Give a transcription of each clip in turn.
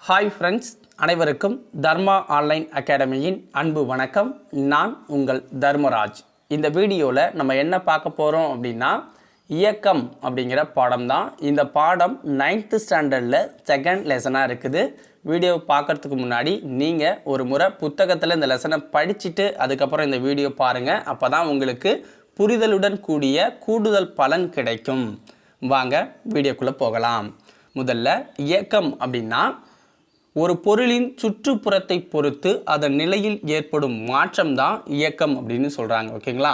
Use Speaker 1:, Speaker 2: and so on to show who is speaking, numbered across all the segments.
Speaker 1: Hi friends, அனைவருக்கும் தர்மா online அகாடமியின் அன்பு வணக்கம். நான் உங்கள் தர்மராஜ். இந்த வீடியோவில் நம்ம என்ன பார்க்க போகிறோம் அப்படின்னா, இயக்கம் அப்படிங்கிற பாடம் தான். இந்த பாடம் 9th ஸ்டாண்டர்டில் செகண்ட் லெசனாக இருக்குது. வீடியோ பார்க்குறதுக்கு முன்னாடி நீங்கள் ஒரு முறை புத்தகத்தில் இந்த லெசனை படிச்சுட்டு அதுக்கப்புறம் இந்த வீடியோ பாருங்கள். அப்போ தான் உங்களுக்கு புரிதலுடன் கூடிய கூடுதல் பலன் கிடைக்கும். வாங்க வீடியோக்குள்ளே போகலாம். முதல்ல இயக்கம் அப்படின்னா ஒரு பொருளின் சுற்றுப்புறத்தை பொறுத்து அதன் நிலையில் ஏற்படும் மாற்றம் தான் இயக்கம் அப்படின்னு சொல்கிறாங்க. ஓகேங்களா?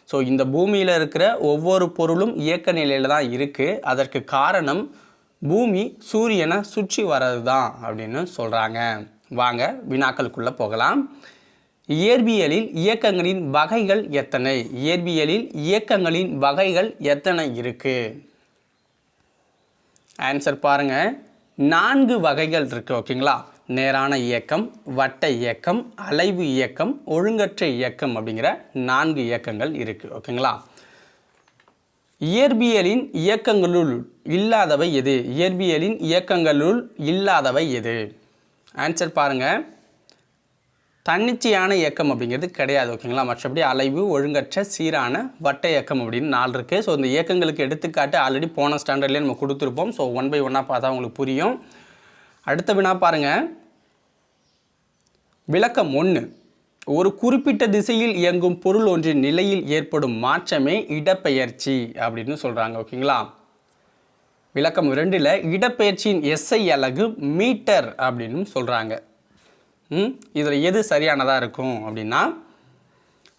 Speaker 1: ஸோ இந்த பூமியில் இருக்கிற ஒவ்வொரு பொருளும் இயக்க நிலையில் தான் இருக்குது. அதற்கு காரணம் பூமி சூரியனை சுற்றி வர்றது தான் அப்படின்னு சொல்கிறாங்க. வாங்க வினாக்களுக்குள்ளே போகலாம். இயற்பியலில் இயக்கங்களின் வகைகள் எத்தனை? இயற்பியலில் இயக்கங்களின் வகைகள் எத்தனை இருக்குது? ஆன்சர் பாருங்கள். 4 வகைகள் இருக்குது. ஓகேங்களா? நேரான இயக்கம், வட்ட இயக்கம், அலைவு இயக்கம், ஒழுங்கற்ற இயக்கம் அப்படிங்கிற 4 இயக்கங்கள் இருக்குது. ஓகேங்களா? இயற்பியலின் இயக்கங்களுள் இல்லாதவை எது? இயற்பியலின் இயக்கங்களுள் இல்லாதவை எது? ஆன்சர் பாருங்கள். தன்னிச்சையான இயக்கம் அப்படிங்கிறது கிடையாது. ஓகேங்களா? மற்றபடி அலைவு, ஒழுங்கற்ற, சீரான, வட்ட இயக்கம் அப்படின்னு 4 இருக்குது. ஸோ இந்த இயக்கங்களுக்கு எடுத்துக்காட்டு ஆல்ரெடி போன ஸ்டாண்டர்ட்லேயே நம்ம கொடுத்துருப்போம். ஸோ 1 by 1 பார்த்தா உங்களுக்கு புரியும். அடுத்த வினா பாருங்கள். விளக்கம் 1. ஒரு குறிப்பிட்ட திசையில் இயங்கும் பொருள் ஒன்றின் நிலையில் ஏற்படும் மாற்றமே இடப்பெயர்ச்சி அப்படின்னு சொல்கிறாங்க. ஓகேங்களா? விளக்கம் 2ல் இடப்பெயர்ச்சியின் SI அலகு மீட்டர் அப்படின்னு சொல்கிறாங்க. இதில் எது சரியானதாக இருக்கும் அப்படின்னா,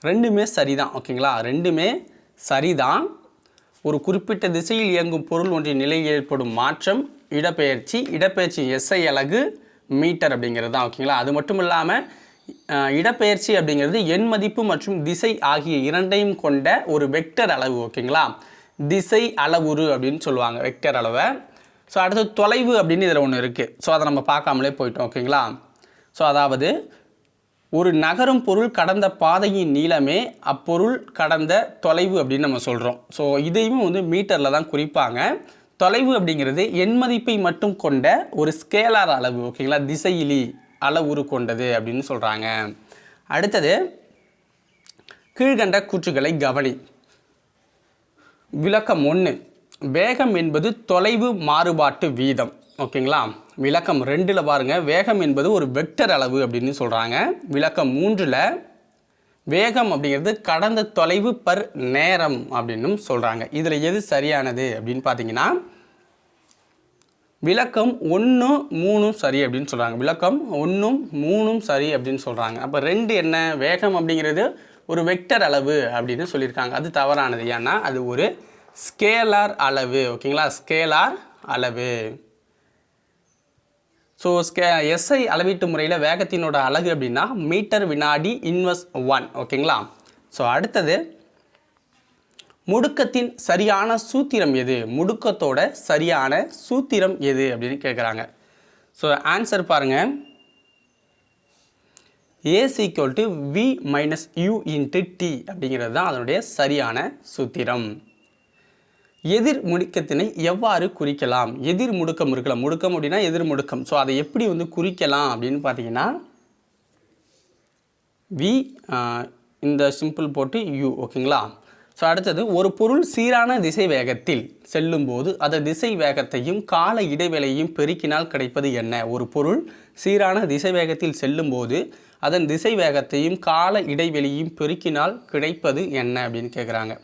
Speaker 1: ரெண்டுமே சரிதான். ஓகேங்களா? ரெண்டுமே சரிதான். ஒரு குறிப்பிட்ட திசையில் இயங்கும் பொருள் ஒன்றின் நிலையில் ஏற்படும் மாற்றம் இடப்பெயர்ச்சி. இடப்பெயர்ச்சி SI அலகு மீட்டர் அப்படிங்கிறது தான். ஓகேங்களா? அது மட்டும் இல்லாமல் இடப்பெயர்ச்சி அப்படிங்கிறது எண் மதிப்பு மற்றும் திசை ஆகிய இரண்டையும் கொண்ட ஒரு வெக்டர் அளவு. ஓகேங்களா? திசை அளவுரு அப்படின்னு சொல்லுவாங்க, வெக்டர் அளவை. ஸோ அடுத்து தொலைவு அப்படின்னு இதில் ஒன்று இருக்குது. ஸோ அதை நம்ம பார்க்காமலே போயிட்டோம். ஓகேங்களா? ஸோ அதாவது ஒரு நகரும் பொருள் கடந்த பாதையின் நீளமே அப்பொருள் கடந்த தொலைவு அப்படின்னு நம்ம சொல்கிறோம். ஸோ இதையும் மீட்டரில் தான் குறிப்பாங்க. தொலைவு அப்படிங்கிறது எண் மதிப்பை மட்டும் கொண்ட ஒரு ஸ்கேலார் அளவு. ஓகேங்களா? திசையிலி அளவுரு கொண்டது அப்படின்னு சொல்கிறாங்க. அடுத்தது கீழ்கண்ட கூற்றுகளை கவனி. விளக்கம் 1. வேகம் என்பது தொலைவு மாறுபாட்டு வீதம். ஓகேங்களா? விளக்கம் 2ல் பாருங்கள். வேகம் என்பது ஒரு வெக்டர் அளவு அப்படின்னு சொல்கிறாங்க. விளக்கம் 3ல் வேகம் அப்படிங்கிறது கடந்த தொலைவு பர் நேரம் அப்படின்னும் சொல்கிறாங்க. இதில் எது சரியானது அப்படின்னு பார்த்தீங்கன்னா, விளக்கம் 1, 3 சரி அப்படின்னு சொல்கிறாங்க. விளக்கம் 1, 3 சரி அப்படின்னு சொல்கிறாங்க. அப்போ 2 என்ன? வேகம் அப்படிங்கிறது ஒரு வெக்டர் அளவு அப்படின்னு சொல்லியிருக்காங்க. அது தவறானது. ஏன்னா அது ஒரு ஸ்கேலார் அளவு. ஓகேங்களா? ஸ்கேலார் அளவு. ஸோ SI அளவீட்டு முறையில் வேகத்தினோட அலகு அப்படின்னா மீட்டர் வினாடி இன்வர்ஸ் 1. ஓகேங்களா? ஸோ அடுத்தது முடுக்கத்தின் சரியான சூத்திரம் எது? முடுக்கத்தோட சரியான சூத்திரம் எது அப்படின்னு கேட்குறாங்க. ஸோ ஆன்சர் பாருங்கள். A = V - U × T அப்படிங்கிறது தான் அதனுடைய சரியான சூத்திரம். எதிர் முடுக்கத்தினை எவ்வாறு குறிக்கலாம்? எதிர் முடுக்கம் இருக்கலாம். முடுக்கம் அப்படின்னா எதிர் முடுக்கம். ஸோ அதை எப்படி குறிக்கலாம் அப்படின்னு பார்த்தீங்கன்னா, V இந்த சிம்பிள் போட்டு U. ஓகேங்களா? ஸோ அடுத்தது ஒரு பொருள் சீரான திசை வேகத்தில் செல்லும்போது அந்த திசை வேகத்தையும் கால இடைவெளியையும் பெருக்கினால் கிடைப்பது என்ன? ஒரு பொருள் சீரான திசை வேகத்தில் செல்லும்போது அதன் திசை வேகத்தையும் கால இடைவெளியையும் பெருக்கினால் கிடைப்பது என்ன அப்படின்னு கேட்குறாங்க.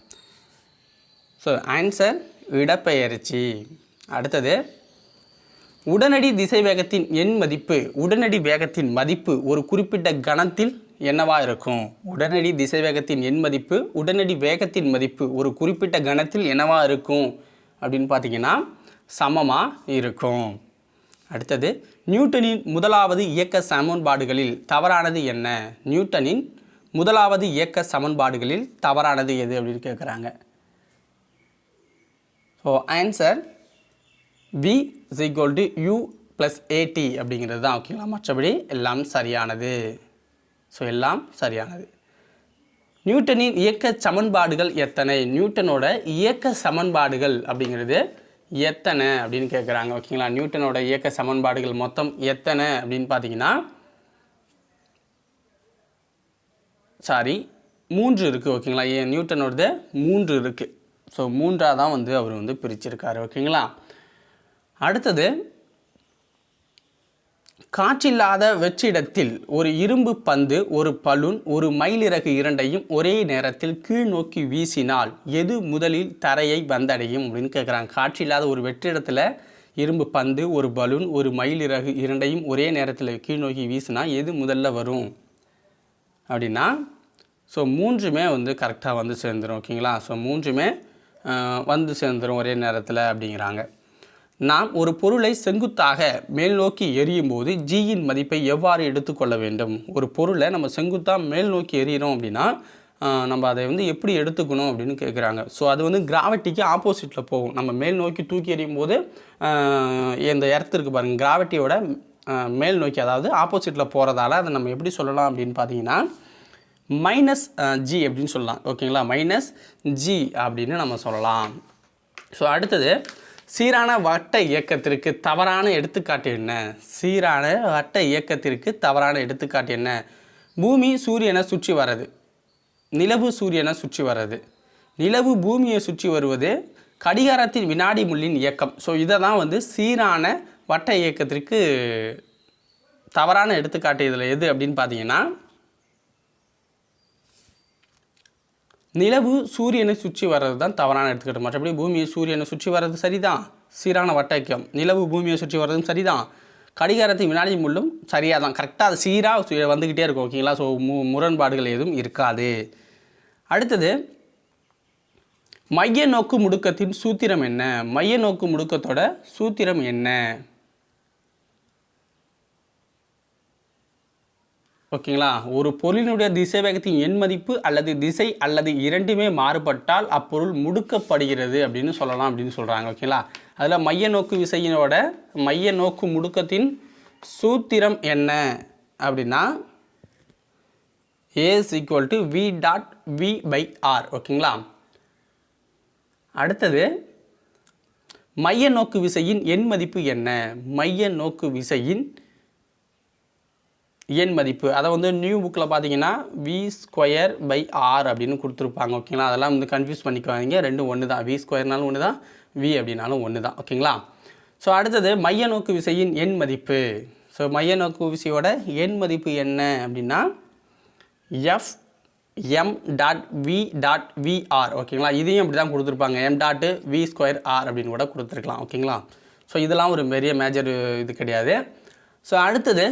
Speaker 1: ஸோ ஆன்சர் இடப்பெயர்ச்சி. அடுத்தது உடனடி திசை வேகத்தின் எண் மதிப்பு. உடனடி வேகத்தின் மதிப்பு ஒரு குறிப்பிட்ட கணத்தில் என்னவாக இருக்கும்? உடனடி திசை வேகத்தின் எண் மதிப்பு, உடனடி வேகத்தின் மதிப்பு ஒரு குறிப்பிட்ட கணத்தில் என்னவாக இருக்கும் அப்படின்னு பார்த்தீங்கன்னா சமமாக இருக்கும். அடுத்தது நியூட்டனின் முதலாவது இயக்க சமன்பாடுகளில் தவறானது என்ன? நியூட்டனின் முதலாவது இயக்க சமன்பாடுகளில் தவறானது எது அப்படின்னு கேட்குறாங்க. So answer V = U + AT அப்படிங்கிறது தான். ஓகேங்களா? மற்றபடி எல்லாம் சரியானது. ஸோ எல்லாம் சரியானது. நியூட்டனின் இயக்க சமன்பாடுகள் எத்தனை? நியூட்டனோட இயக்க சமன்பாடுகள் அப்படிங்கிறது எத்தனை அப்படின்னு கேட்குறாங்க. ஓகேங்களா, நியூட்டனோட இயக்க சமன்பாடுகள் மொத்தம் எத்தனை அப்படின்னு பார்த்தீங்கன்னா 3 இருக்குது. ஓகேங்களா, நியூட்டனோடது 3 இருக்குது. ஸோ 3ஆக தான் வந்து அவர் வந்து பிரிச்சிருக்காரு. ஓகேங்களா, அடுத்தது காற்றில்லாத வெற்றிடத்தில் ஒரு இரும்பு பந்து, ஒரு பலூன், ஒரு மயிலிறகு இரண்டையும் ஒரே நேரத்தில் கீழ் நோக்கி வீசினால் எது முதலில் தரையை வந்தடையும் அப்படின்னு கேட்குறாங்க. காற்றில்லாத ஒரு வெற்றிடத்தில் இரும்பு பந்து, ஒரு பலூன், ஒரு மயிலிறகு இரண்டையும் ஒரே நேரத்தில் கீழ் நோக்கி வீசினா எது முதல்ல வரும் அப்படின்னா, ஸோ 3மே வந்து கரெக்டாக வந்து சேர்ந்துடும். ஓகேங்களா, ஸோ 3மே வந்து சேர்ந்துடும் ஒரே நேரத்தில் அப்படிங்கிறாங்க. நாம் ஒரு பொருளை செங்குத்தாக மேல் நோக்கி எரியும் போது ஜியின் மதிப்பை எவ்வாறு எடுத்துக்கொள்ள வேண்டும்? ஒரு பொருளை நம்ம செங்குத்தாக மேல் நோக்கி எறிகிறோம் அப்படின்னா நம்ம அதை வந்து எப்படி எடுத்துக்கணும் அப்படின்னு கேட்குறாங்க. ஸோ அது வந்து கிராவிட்டிக்கு ஆப்போசிட்டில் போகும். நம்ம மேல் நோக்கி தூக்கி எறியும் போது இந்த எர்த்திற்கு பாருங்கள், கிராவிட்டியோட மேல் நோக்கி, அதாவது ஆப்போசிட்டில் போகிறதால அதை நம்ம எப்படி சொல்லலாம் அப்படின்னு பார்த்தீங்கன்னா -g அப்படின்னு சொல்லலாம். ஓகேங்களா, -g அப்படின்னு நம்ம சொல்லலாம். ஸோ அடுத்தது, சீரான வட்ட இயக்கத்திற்கு தவறான எடுத்துக்காட்டு என்ன? சீரான வட்ட இயக்கத்திற்கு தவறான எடுத்துக்காட்டு என்ன? பூமி சூரியனை சுற்றி வர்றது, நிலவு சூரியனை சுற்றி வர்றது, நிலவு பூமியை சுற்றி வருவது, கடிகாரத்தின் வினாடி முள்ளின் இயக்கம். ஸோ இதை தான் வந்து சீரான வட்ட இயக்கத்திற்கு தவறான எடுத்துக்காட்டு இதில் எது அப்படின்னு பார்த்தீங்கன்னா நிலவு சூரியனை சுற்றி வர்றது தான் தவறான எடுத்துக்காட்டு. மற்றபடி பூமியை சூரியனை சுற்றி வர்றது சரிதான், சீரான வட்டக்கம். நிலவு பூமியை சுற்றி வர்றதும் சரிதான், கடிகாரத்தின் வினாடி முள்ளும் சரியாக தான், கரெக்டாக அது சீராக வந்துக்கிட்டே இருக்கும். ஓகேங்களா, ஸோ முரண்பாடுகள் எதுவும் இருக்காது. அடுத்தது, மைய நோக்கு முடுக்கத்தின் சூத்திரம் என்ன? மைய நோக்கு முடுக்கத்தோட சூத்திரம் என்ன? ஓகேங்களா, ஒரு பொருளினுடைய திசை வேகத்தின் எண் மதிப்பு அல்லது திசை அல்லது இரண்டுமே மாறுபட்டால் அப்பொருள் முடுக்கப்படுகிறது அப்படின்னு சொல்லலாம் அப்படின்னு சொல்கிறாங்க. ஓகேங்களா, அதில் மைய நோக்கு விசையினோட மைய நோக்கு முடுக்கத்தின் சூத்திரம் என்ன அப்படின்னா A = v.v/r. ஓகேங்களா, அடுத்தது மைய நோக்கு விசையின் எண் மதிப்பு என்ன? மைய நோக்கு விசையின் எண் மதிப்பு அதை வந்து நியூ புக்கில் பார்த்தீங்கன்னா v²/r அப்படின்னு கொடுத்துருப்பாங்க. ஓகேங்களா, அதெல்லாம் வந்து கன்ஃபியூஸ் பண்ணிக்குவாங்க, ரெண்டும் ஒன்று தான். v²னாலும் ஒன்று தான், v அப்படின்னாலும் ஒன்று தான். ஓகேங்களா, ஸோ அடுத்தது மைய நோக்கு விசையின் எண் மதிப்பு. ஸோ மைய நோக்கு விசையோட எண் மதிப்பு என்ன அப்படின்னா F(m.v.vr). ஓகேங்களா, இதையும் அப்படி தான் கொடுத்துருப்பாங்க, m.v²r அப்படின்னு கூட கொடுத்துருக்கலாம். ஓகேங்களா, ஸோ இதெல்லாம் ஒரு பெரிய மேஜர் இது கிடையாது. ஸோ அடுத்தது,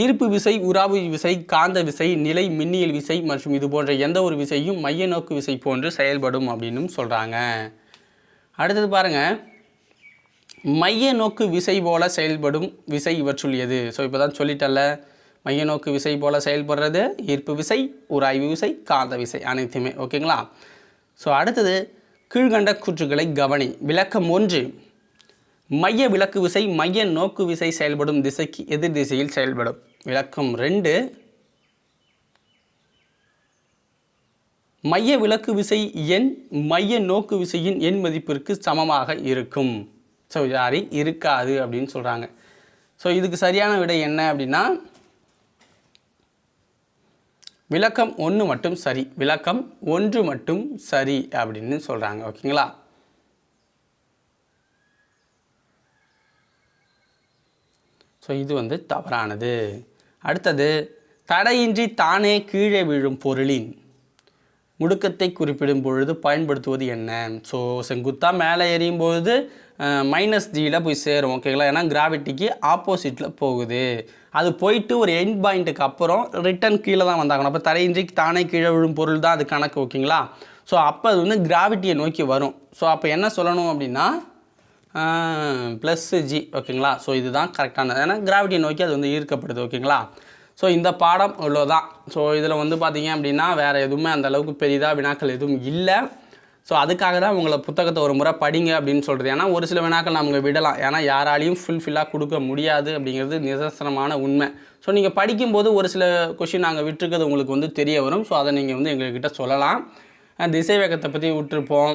Speaker 1: ஈர்ப்பு விசை, உராய்வு விசை, காந்த விசை, நிலை மின்னியல் விசை மற்றும் இது போன்ற எந்த ஒரு விசையும் மைய நோக்கு விசை போன்று செயல்படும் அப்படின்னு சொல்கிறாங்க. அடுத்தது பாருங்கள், மைய நோக்கு விசை போல செயல்படும் விசை இவற்றுள் எது? ஸோ இப்போ தான் சொல்லிட்டல, மைய நோக்கு விசை போல செயல்படுறது ஈர்ப்பு விசை, உராய்வு விசை, காந்த விசை அனைத்துமே. ஓகேங்களா, ஸோ அடுத்தது, கீழ்கண்ட கூற்றுகளை கவனி. விளக்கம் 1, மைய விலக்கு விசை மைய நோக்கு விசை செயல்படும் திசைக்கு எதிர் திசையில் செயல்படும். விளக்கம் 2, மைய விலக்கு விசை எண் மைய நோக்கு விசையின் எண் மதிப்பிற்கு சமமாக இருக்கும். ஸோ யாரி இருக்காது அப்படின்னு சொல்கிறாங்க. ஸோ இதுக்கு சரியான விடை என்ன அப்படின்னா விளக்கம் 1 மட்டும் சரி, விளக்கம் 1 மட்டும் சரி அப்படின்னு சொல்கிறாங்க. ஓகேங்களா, ஸோ இது வந்து தவறானது. அடுத்தது, தடையின்றி தானே கீழே விழும் பொருளின் முடுக்கத்தை குறிப்பிடும் பொழுது பயன்படுத்துவது என்ன? ஸோ செங்குத்தாக மேலே எறியும் பொழுது -gயில் போய் சேரும். ஓகேங்களா, ஏன்னா கிராவிட்டிக்கு ஆப்போசிட்டில் போகுது. அது போயிட்டு ஒரு எண்ட் பாயிண்ட்டுக்கு அப்புறம் ரிட்டன் கீழே தான் வந்தாகணும். அப்போ தடையின்றி தானே கீழே விழும் பொருள் தான் அது கணக்கு. ஓகேங்களா, ஸோ அப்போ அது வந்து கிராவிட்டியை நோக்கி வரும். ஸோ அப்போ என்ன சொல்லணும் அப்படின்னா +g. ஓகேங்களா, ஸோ இதுதான் கரெக்டானது, ஏன்னா கிராவிட்டியை நோக்கி அது வந்து ஈர்க்கப்படுது. ஓகேங்களா, ஸோ இந்த பாடம் இவ்வளோதான். ஸோ இதில் வந்து பார்த்தீங்க அப்படின்னா வேறு எதுவுமே அந்தளவுக்கு பெரிதாக வினாக்கள் எதுவும் இல்லை. ஸோ அதுக்காக தான் உங்களை புத்தகத்தை ஒரு முறை படிங்க அப்படின்னு சொல்கிறது. ஏன்னா ஒரு சில வினாக்கள் நம்ம விடலாம், ஏன்னா யாராலையும் ஃபுல்ஃபில்லாக கொடுக்க முடியாது அப்படிங்கிறது நிதர்சனமான உண்மை. ஸோ நீங்கள் படிக்கும்போது ஒரு சில கொஷின் நாங்கள் விட்டுருக்கிறது உங்களுக்கு வந்து தெரிய வரும். ஸோ அதை நீங்கள் வந்து எங்கள்கிட்ட சொல்லலாம். திசை வேகத்தை பற்றி விட்டுருப்போம்,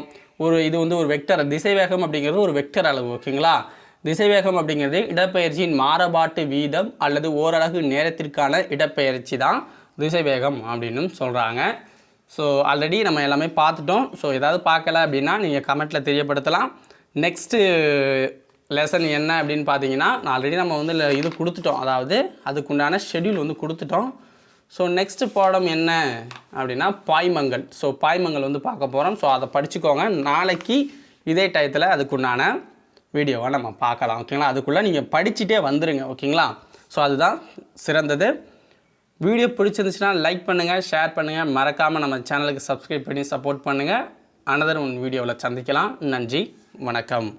Speaker 1: இது வந்து ஒரு வெக்டர், திசைவேகம் அப்படிங்கிறது ஒரு வெக்டர் அளவு. ஓகேங்களா? திசைவேகம் அப்படிங்கிறது இடப்பெயர்ச்சியின் மாறுபாட்டு வீதம் அல்லது ஓரலகு நேரத்திற்கான இடப்பெயர்ச்சி தான் திசைவேகம் அப்படின்னு சொல்கிறாங்க. ஸோ ஆல்ரெடி நம்ம எல்லாமே பார்த்துட்டோம். ஸோ ஏதாவது பார்க்கல அப்படின்னா நீங்கள் கமெண்ட்டில் தெரியப்படுத்தலாம். நெக்ஸ்ட்டு லெசன் என்ன அப்படின்னு பார்த்தீங்கன்னா, ஆல்ரெடி நம்ம வந்து இது கொடுத்துட்டோம், அதாவது அதுக்குண்டான ஷெட்யூல் வந்து கொடுத்துட்டோம். ஸோ நெக்ஸ்ட்டு பாடம் என்ன அப்படின்னா பாய்மங்கள். ஸோ பாய்மங்கள் வந்து பார்க்க போகிறோம். ஸோ அதை படிச்சுக்கோங்க. நாளைக்கு இதே டயத்தில் அதுக்குண்டான வீடியோவை நம்ம பார்க்கலாம். ஓகேங்களா? அதுக்குள்ளே நீங்கள் படிச்சுட்டே வந்துடுங்க. ஓகேங்களா? ஸோ அதுதான் சிறந்தது. வீடியோ பிடிச்சிருந்துச்சுன்னா லைக் பண்ணுங்கள், ஷேர் பண்ணுங்கள், மறக்காமல் நம்ம சேனலுக்கு சப்ஸ்கிரைப் பண்ணி சப்போர்ட் பண்ணுங்கள். அனதர் ஒன் வீடியோவில் சந்திக்கலாம். நன்றி, வணக்கம்.